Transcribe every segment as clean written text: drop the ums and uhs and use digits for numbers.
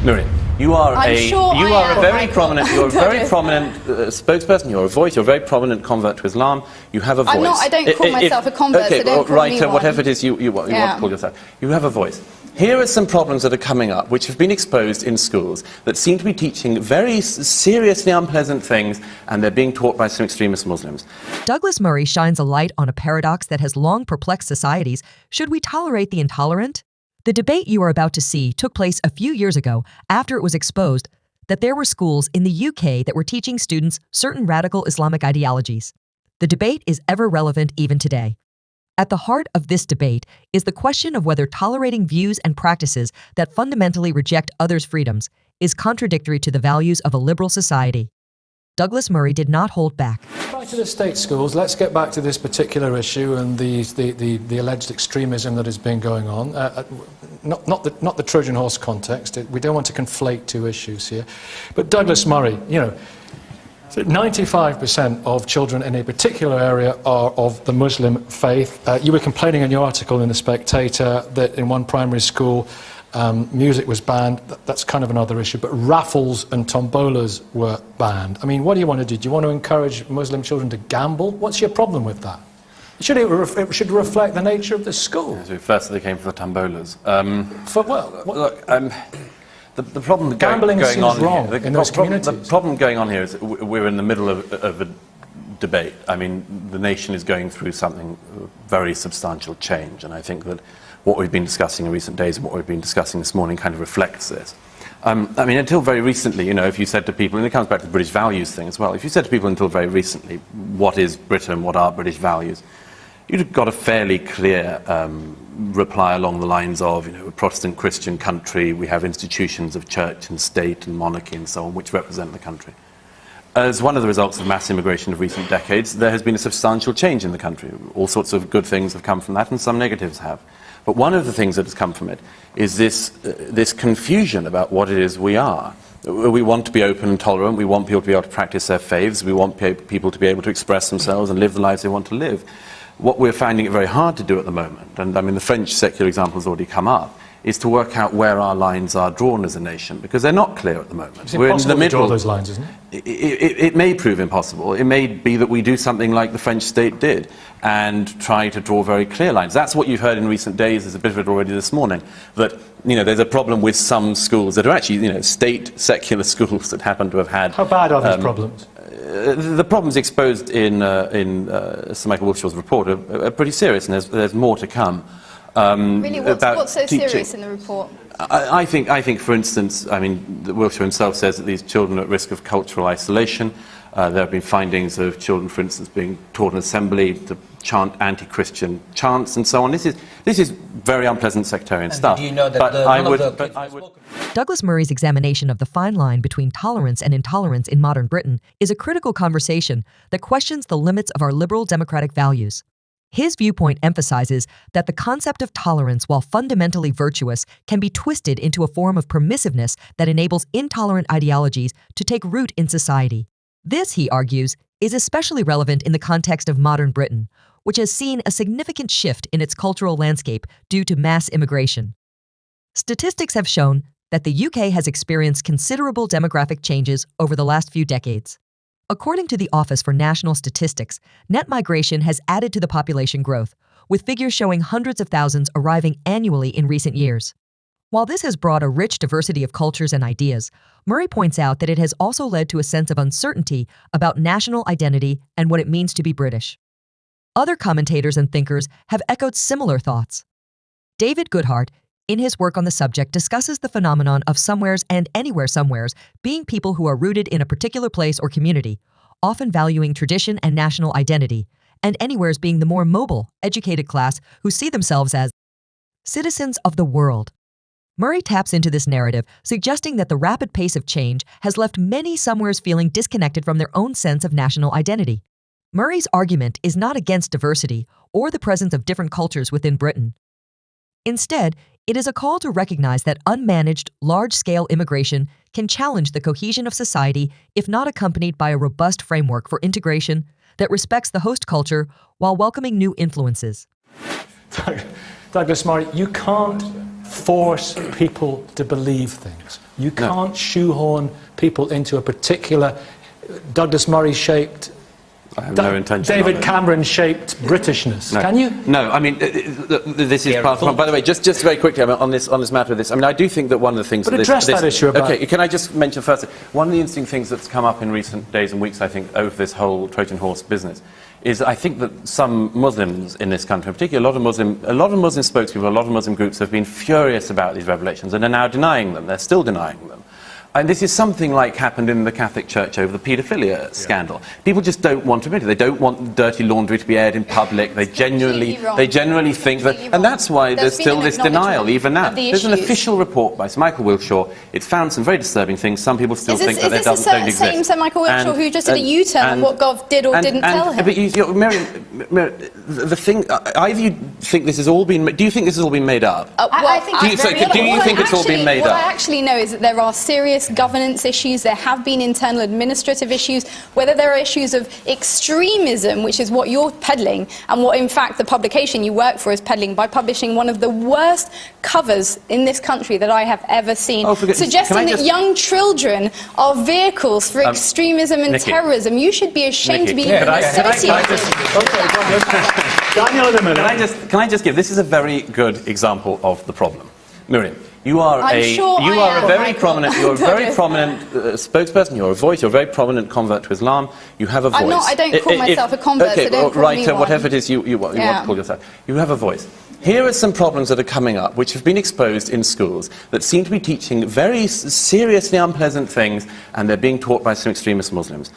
Miriam, you are I'm sure you I are am, a very Michael. prominent, you're a very prominent spokesperson. You're a voice. You're a very prominent convert to Islam. You have a voice. I'm not. I don't call myself a convert. Okay, so don't call writer, me one. whatever it is you want to call yourself. You have a voice. Here are some problems that are coming up, which have been exposed in schools that seem to be teaching very seriously unpleasant things, and they're being taught by some extremist Muslims. Douglas Murray shines a light on a paradox that has long perplexed societies. Should we tolerate the intolerant? The debate you are about to see took place a few years ago after it was exposed that there were schools in the UK that were teaching students certain radical Islamic ideologies. The debate is ever relevant even today. At the heart of this debate is the question of whether tolerating views and practices that fundamentally reject others' freedoms is contradictory to the values of a liberal society. Douglas Murray did not hold back. Back to the state schools, let's get back to this particular issue and the alleged extremism that has been going on. Not the Trojan horse context. We don't want to conflate two issues here. But Douglas Murray, 95% of children in a particular area are of the Muslim faith. You were complaining in your article in The Spectator that in one primary school music was banned. That's kind of another issue. But raffles and tombolas were banned. I mean, what do you want to do? Do you want to encourage Muslim children to gamble? What's your problem with that? It should reflect the nature of the school. So first they came for the tombolas. For what? Look, the problem gambling going on wrong here, in those communities. The problem going on here is we're in the middle of a debate. I mean, the nation is going through something very substantial change, and I think that what we've been discussing in recent days and what we've been discussing this morning kind of reflects this. I mean, until very recently, if you said to people, and it comes back to the British values thing as well, if you said to people until very recently, what is Britain, what are British values, you'd have got a fairly clear reply along the lines of, a Protestant Christian country, we have institutions of church and state and monarchy and so on, which represent the country. As one of the results of mass immigration of recent decades, there has been a substantial change in the country. All sorts of good things have come from that, and some negatives have. But one of the things that has come from it is this confusion about what it is we are. We want to be open and tolerant. We want people to be able to practice their faiths. We want people to be able to express themselves and live the lives they want to live. What we're finding it very hard to do at the moment, and I mean the French secular example has already come up, is to work out where our lines are drawn as a nation, because they're not clear at the moment. It's impossible to draw those lines, isn't it? It may prove impossible. It may be that we do something like the French state did and try to draw very clear lines. That's what you've heard in recent days. There's a bit of it already this morning, that there's a problem with some schools that are actually state secular schools that happen to have had... How bad are these problems? The problems exposed in Sir Michael Wiltshaw's report are pretty serious, and there's more to come. Really, what's so teaching. serious in the report? I think, for instance, Wiltshire himself says that these children are at risk of cultural isolation. There have been findings of children, for instance, being taught in assembly to chant anti-Christian chants and so on. This is very unpleasant sectarian stuff. Do you know that Douglas Murray's examination of the fine line between tolerance and intolerance in modern Britain is a critical conversation that questions the limits of our liberal democratic values. His viewpoint emphasizes that the concept of tolerance, while fundamentally virtuous, can be twisted into a form of permissiveness that enables intolerant ideologies to take root in society. This, he argues, is especially relevant in the context of modern Britain, which has seen a significant shift in its cultural landscape due to mass immigration. Statistics have shown that the UK has experienced considerable demographic changes over the last few decades. According to the Office for National Statistics, net migration has added to the population growth, with figures showing hundreds of thousands arriving annually in recent years. While this has brought a rich diversity of cultures and ideas, Murray points out that it has also led to a sense of uncertainty about national identity and what it means to be British. Other commentators and thinkers have echoed similar thoughts. David Goodhart, in his work on the subject, discusses the phenomenon of somewheres and anywhere somewheres being people who are rooted in a particular place or community, often valuing tradition and national identity, and anywheres being the more mobile, educated class who see themselves as citizens of the world. Murray taps into this narrative, suggesting that the rapid pace of change has left many somewheres feeling disconnected from their own sense of national identity. Murray's argument is not against diversity or the presence of different cultures within Britain. Instead, it is a call to recognize that unmanaged, large-scale immigration can challenge the cohesion of society if not accompanied by a robust framework for integration that respects the host culture while welcoming new influences. Douglas Murray, you can't force people to believe things. You can't shoehorn people into a particular Douglas Murray-shaped, I have no intention David Cameron-shaped Britishness. No. Can you? No, I mean, this is part of... By the way, just very quickly, I mean, on this matter of this, I mean, I do think that one of the things... But address that issue about... Okay, can I just mention first, one of the interesting things that's come up in recent days and weeks, I think, over this whole Trojan horse business, is I think that some Muslims in this country, in particular a lot of Muslim spokespeople, a lot of Muslim groups have been furious about these revelations and are now denying them. They're still denying them. And this is something like happened in the Catholic Church over the paedophilia scandal. People just don't want to admit it. They don't want dirty laundry to be aired in public. They generally think that... And that's why there's still this denial, even now. There's an official report by Sir Michael Wilshaw. It's found some very disturbing things. Some people still think that they don't exist. Is this the same Sir Michael Wilshaw who just did a U-turn on what Gov did or didn't tell him? But Miriam, the thing... either you think this has all been... Do you think this has all been made up? Do you think it's all been made up? What I actually know is that there are serious governance issues, there have been internal administrative issues, whether there are issues of extremism, which is what you're peddling, and what in fact the publication you work for is peddling by publishing one of the worst covers in this country that I have ever seen, suggesting that young children are vehicles for extremism and terrorism. You should be ashamed to be associated. Can I just give, this is a very good example of the problem. Miriam, you are a very prominent spokesperson. You're a voice. You're a very prominent convert to Islam. You have a voice. I'm not. I don't call myself a convert. So don't call me one. Whatever it is you want to call yourself. You have a voice. Here are some problems that are coming up, which have been exposed in schools that seem to be teaching very seriously unpleasant things, and they're being taught by some extremist Muslims.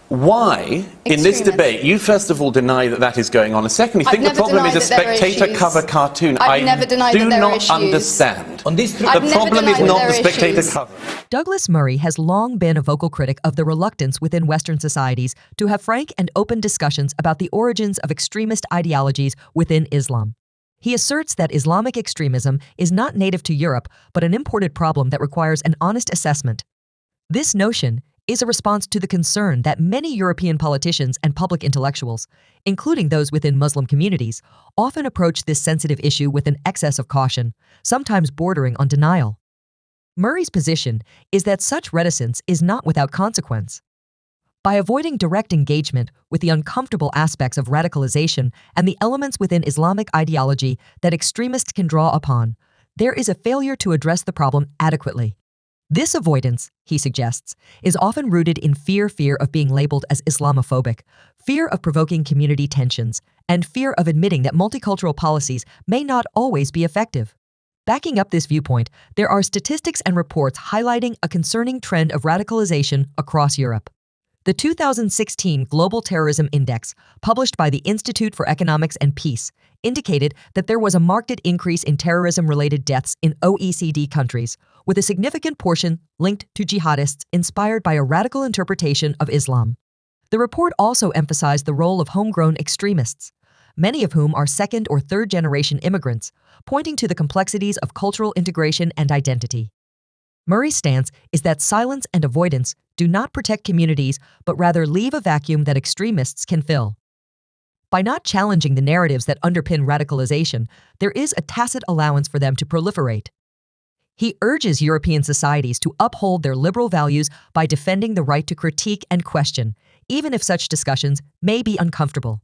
Why, in this debate, you first of all deny that that is going on, and secondly, think the problem is a Spectator cover cartoon. I've never denied that there are issues. I do not understand. On this, the problem is not the Spectator cover. Douglas Murray has long been a vocal critic of the reluctance within Western societies to have frank and open discussions about the origins of extremist ideologies within Islam. He asserts that Islamic extremism is not native to Europe, but an imported problem that requires an honest assessment. This notion is a response to the concern that many European politicians and public intellectuals, including those within Muslim communities, often approach this sensitive issue with an excess of caution, sometimes bordering on denial. Murray's position is that such reticence is not without consequence. By avoiding direct engagement with the uncomfortable aspects of radicalization and the elements within Islamic ideology that extremists can draw upon, there is a failure to address the problem adequately. This avoidance, he suggests, is often rooted in fear of being labeled as Islamophobic, fear of provoking community tensions, and fear of admitting that multicultural policies may not always be effective. Backing up this viewpoint, there are statistics and reports highlighting a concerning trend of radicalization across Europe. The 2016 Global Terrorism Index, published by the Institute for Economics and Peace, indicated that there was a marked increase in terrorism-related deaths in OECD countries, with a significant portion linked to jihadists inspired by a radical interpretation of Islam. The report also emphasized the role of homegrown extremists, many of whom are second- or third-generation immigrants, pointing to the complexities of cultural integration and identity. Murray's stance is that silence and avoidance do not protect communities, but rather leave a vacuum that extremists can fill. By not challenging the narratives that underpin radicalization, there is a tacit allowance for them to proliferate. He urges European societies to uphold their liberal values by defending the right to critique and question, even if such discussions may be uncomfortable.